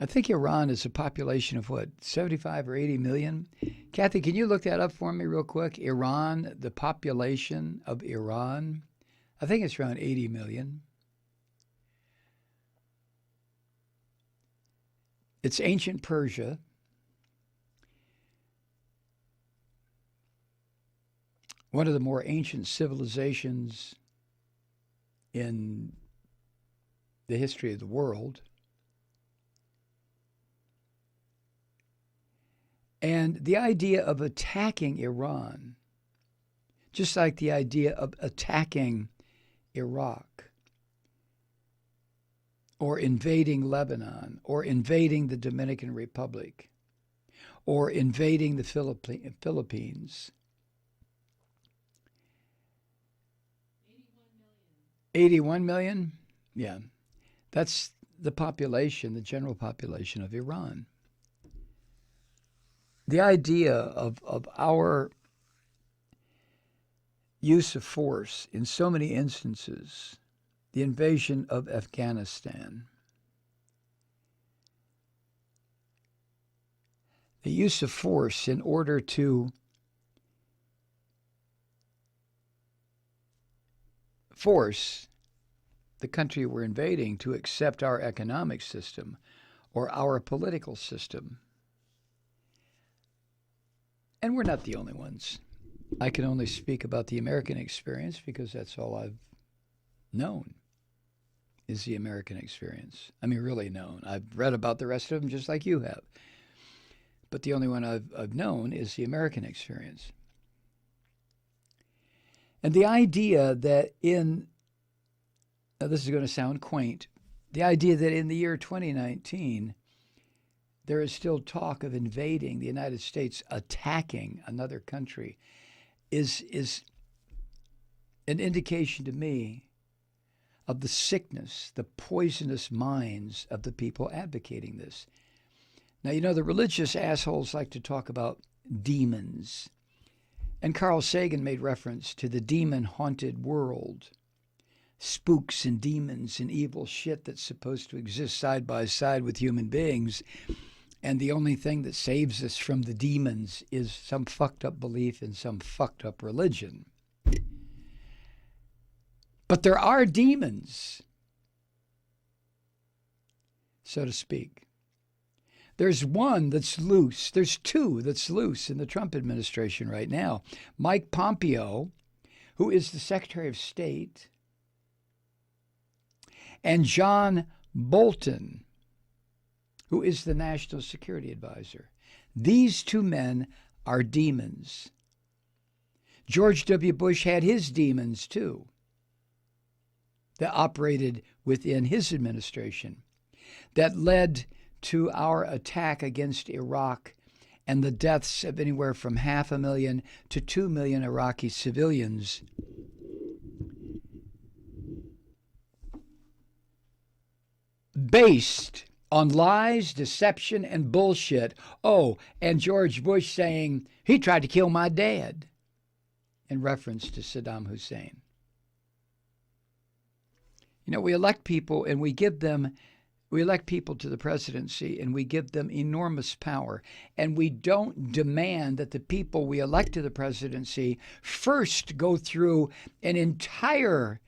I think Iran is a population of what, 75 or 80 million? Kathy, can you look that up for me real quick? Iran, the population of Iran, I think it's around 80 million. It's ancient Persia. One of the more ancient civilizations in the history of the world. And the idea of attacking Iran, just like the idea of attacking Iraq, or invading Lebanon, or invading the Dominican Republic, or invading the Philippines. 81 million? Yeah. That's the population, the general population of Iran. The idea of our use of force in so many instances, the invasion of Afghanistan, the use of force in order to force the country we're invading to accept our economic system or our political system. And we're not the only ones. I can only speak about the American experience because that's all I've known is the American experience. I mean, really known. I've read about the rest of them just like you have. But the only one I've known is the American experience. And the idea that now this is going to sound quaint, the idea that in the year 2019, there is still talk of invading the United States, attacking another country, is an indication to me of the sickness, the poisonous minds of the people advocating this. Now, you know, the religious assholes like to talk about demons. And Carl Sagan made reference to the demon-haunted world. Spooks and demons and evil shit that's supposed to exist side by side with human beings. And the only thing that saves us from the demons is some fucked up belief in some fucked up religion. But there are demons, so to speak. There's one that's loose. There's two that's loose in the Trump administration right now. Mike Pompeo, who is the Secretary of State, and John Bolton, who is the National Security Advisor. These two men are demons. George W. Bush had his demons too that operated within his administration that led to our attack against Iraq and the deaths of anywhere from 500,000 to 2 million Iraqi civilians. Based on lies, deception, and bullshit. Oh, and George Bush saying, he tried to kill my dad, in reference to Saddam Hussein. You know, we elect people and we elect people to the presidency and we give them enormous power. And we don't demand that the people we elect to the presidency first go through an entire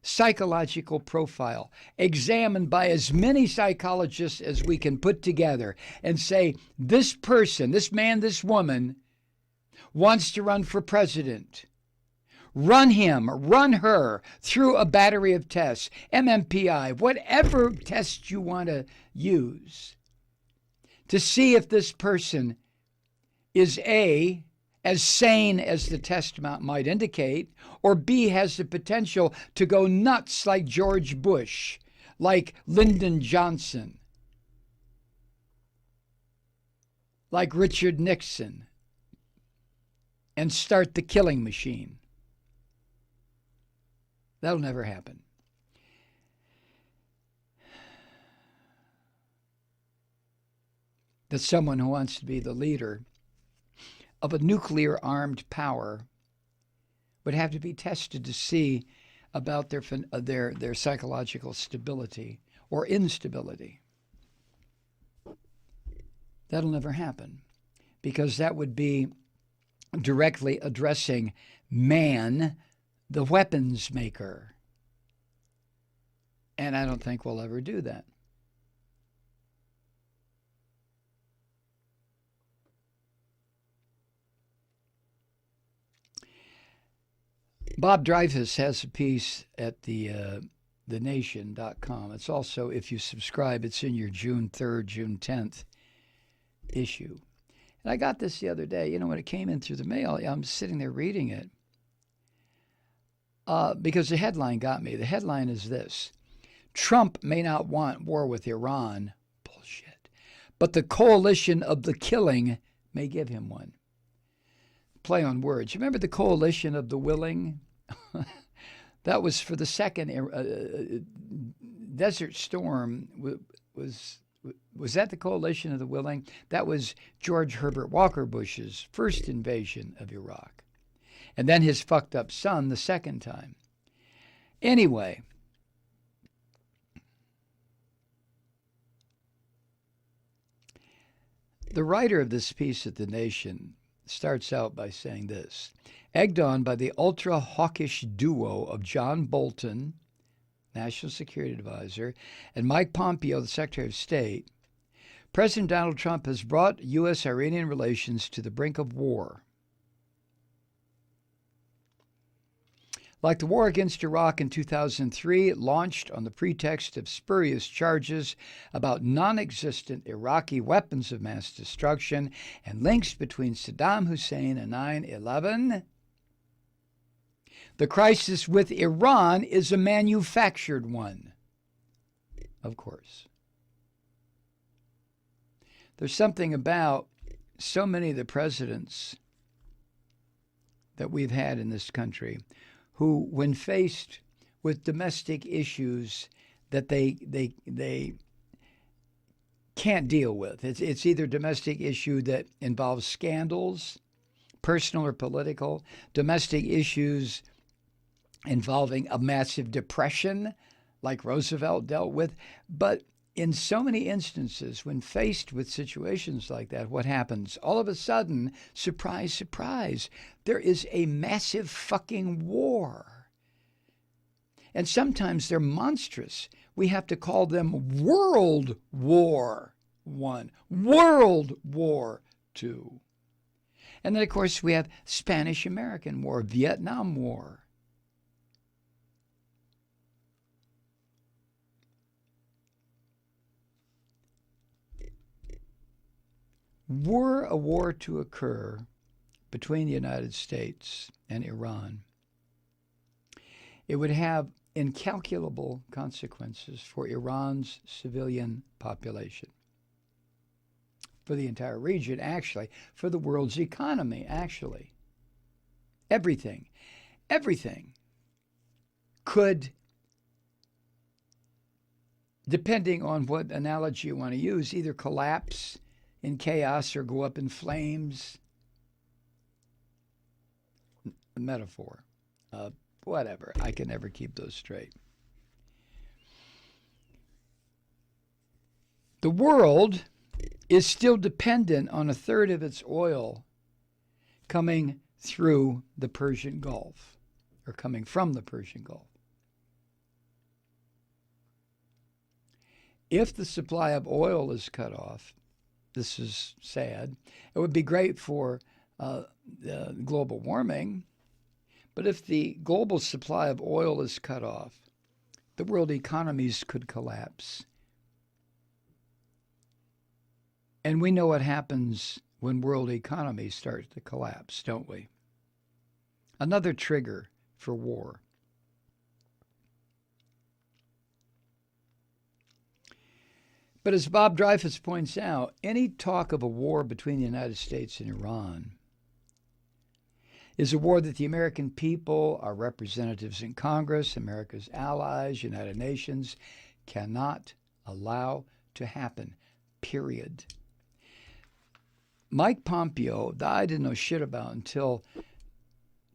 psychological profile examined by as many psychologists as we can put together and say, this person, this man, this woman wants to run for president. Run him, run her through a battery of tests, MMPI, whatever test you want to use to see if this person is A, as sane as the test might indicate, or B, has the potential to go nuts like George Bush, like Lyndon Johnson, like Richard Nixon, and start the killing machine. That'll never happen. That someone who wants to be the leader of a nuclear-armed power would have to be tested to see about their psychological stability or instability. That'll never happen because that would be directly addressing man, the weapons maker. And I don't think we'll ever do that. Bob Dreyfus has a piece at thenation.com. It's also, if you subscribe, it's in your June 3rd, June 10th issue. And I got this the other day. When it came in through the mail, I'm sitting there reading it because the headline got me. The headline is this: Trump may not want war with Iran. Bullshit. But the coalition of the killing may give him one. Play on words. Remember the coalition of the willing? That was for the second Desert Storm. Was that the coalition of the willing? That was George Herbert Walker Bush's first invasion of Iraq. And then his fucked up son the second time. Anyway, the writer of this piece at The Nation starts out by saying this: egged on by the ultra-hawkish duo of John Bolton, National Security Advisor, and Mike Pompeo, the Secretary of State, President Donald Trump has brought U.S.-Iranian relations to the brink of war. Like the war against Iraq in 2003, launched on the pretext of spurious charges about non-existent Iraqi weapons of mass destruction and links between Saddam Hussein and 9/11, the crisis with Iran is a manufactured one. Of course. There's something about so many of the presidents that we've had in this country who, when faced with domestic issues that they can't deal with, it's either domestic issue that involves scandals, personal or political, domestic issues involving a massive depression like Roosevelt dealt with. But in so many instances, when faced with situations like that, what happens? All of a sudden, surprise, surprise, there is a massive fucking war. And sometimes they're monstrous. We have to call them World War I, World War II. And then, of course, we have Spanish-American War, Vietnam War. Were a war to occur between the United States and Iran, it would have incalculable consequences for Iran's civilian population, for the entire region, actually, for the world's economy, actually. Everything could, depending on what analogy you want to use, either collapse in chaos or go up in flames. A metaphor. Whatever. I can never keep those straight. The world is still dependent on a third of its oil coming through the Persian Gulf, or coming from the Persian Gulf. If the supply of oil is cut off, this is sad. It would be great for global warming, but if the global supply of oil is cut off, the world economies could collapse. And we know what happens when world economies start to collapse, don't we? Another trigger for war. But as Bob Dreyfus points out, any talk of a war between the United States and Iran is a war that the American people, our representatives in Congress, America's allies, United Nations, cannot allow to happen, period. Mike Pompeo, that I didn't know shit about until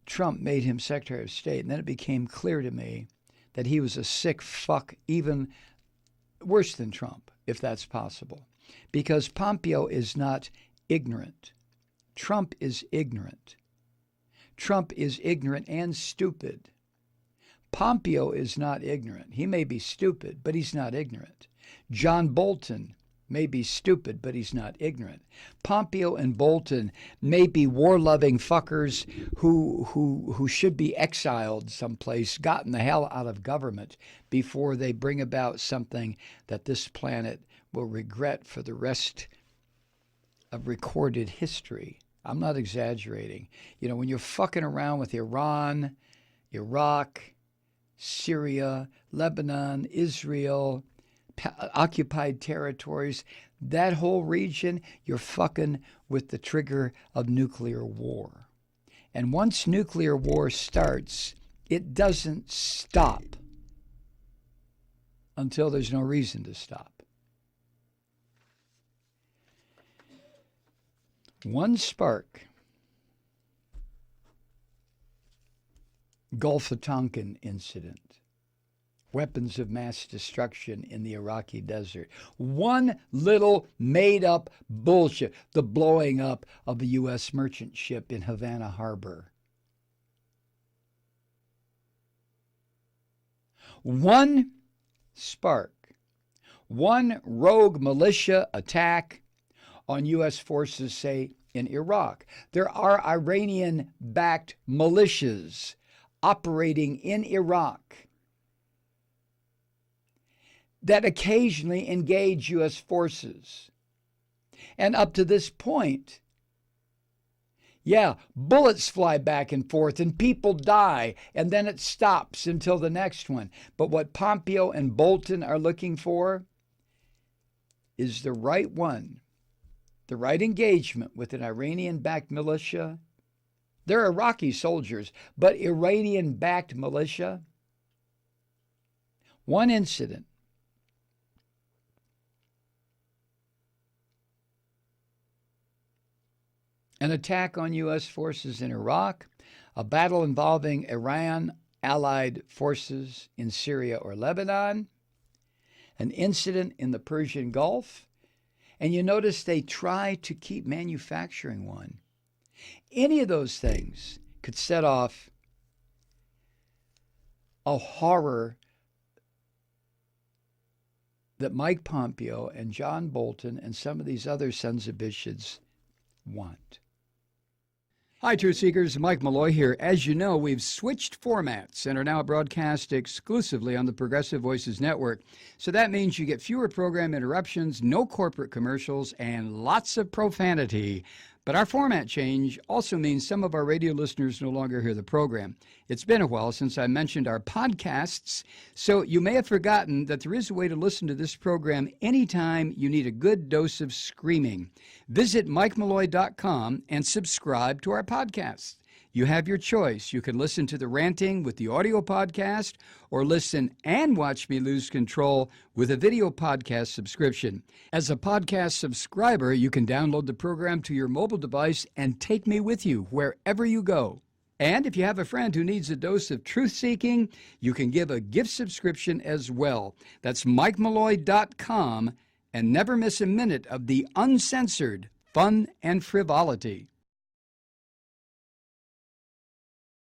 Trump made him Secretary of State, and then it became clear to me that he was a sick fuck, even worse than Trump, if that's possible. because Pompeo is not ignorant. Trump is ignorant. Trump is ignorant and stupid. Pompeo is not ignorant. He may be stupid, but he's not ignorant. John Bolton may be stupid, but he's not ignorant. Pompeo and Bolton may be war-loving fuckers who should be exiled someplace, gotten the hell out of government before they bring about something that this planet will regret for the rest of recorded history. I'm not exaggerating. You know, when you're fucking around with Iran, Iraq, Syria, Lebanon, Israel, occupied territories, that whole region, you're fucking with the trigger of nuclear war. And once nuclear war starts, it doesn't stop until there's no reason to stop. One spark, Gulf of Tonkin incident, weapons of mass destruction in the Iraqi desert. One little made-up bullshit, the blowing up of a U.S. merchant ship in Havana Harbor. One spark, one rogue militia attack on U.S. forces, say, in Iraq. There are Iranian-backed militias operating in Iraq that occasionally engage U.S. forces. And up to this point, yeah, bullets fly back and forth and people die, and then it stops until the next one. But what Pompeo and Bolton are looking for is the right one, the right engagement with an Iranian-backed militia. They're Iraqi soldiers, but Iranian-backed militia. One incident. An attack on U.S. forces in Iraq, a battle involving Iran-allied forces in Syria or Lebanon, an incident in the Persian Gulf, and you notice they try to keep manufacturing one. Any of those things could set off a horror that Mike Pompeo and John Bolton and some of these other sons of bitches want. Hi, Truth Seekers. Mike Malloy here. As you know, we've switched formats and are now broadcast exclusively on the Progressive Voices Network. So that means you get fewer program interruptions, no corporate commercials, and lots of profanity. But our format change also means some of our radio listeners no longer hear the program. It's been a while since I mentioned our podcasts, so you may have forgotten that there is a way to listen to this program anytime you need a good dose of screaming. Visit MikeMalloy.com and subscribe to our podcasts. You have your choice. You can listen to the ranting with the audio podcast or listen and watch me lose control with a video podcast subscription. As a podcast subscriber, you can download the program to your mobile device and take me with you wherever you go. And if you have a friend who needs a dose of truth-seeking, you can give a gift subscription as well. That's MikeMalloy.com, and never miss a minute of the uncensored fun and frivolity.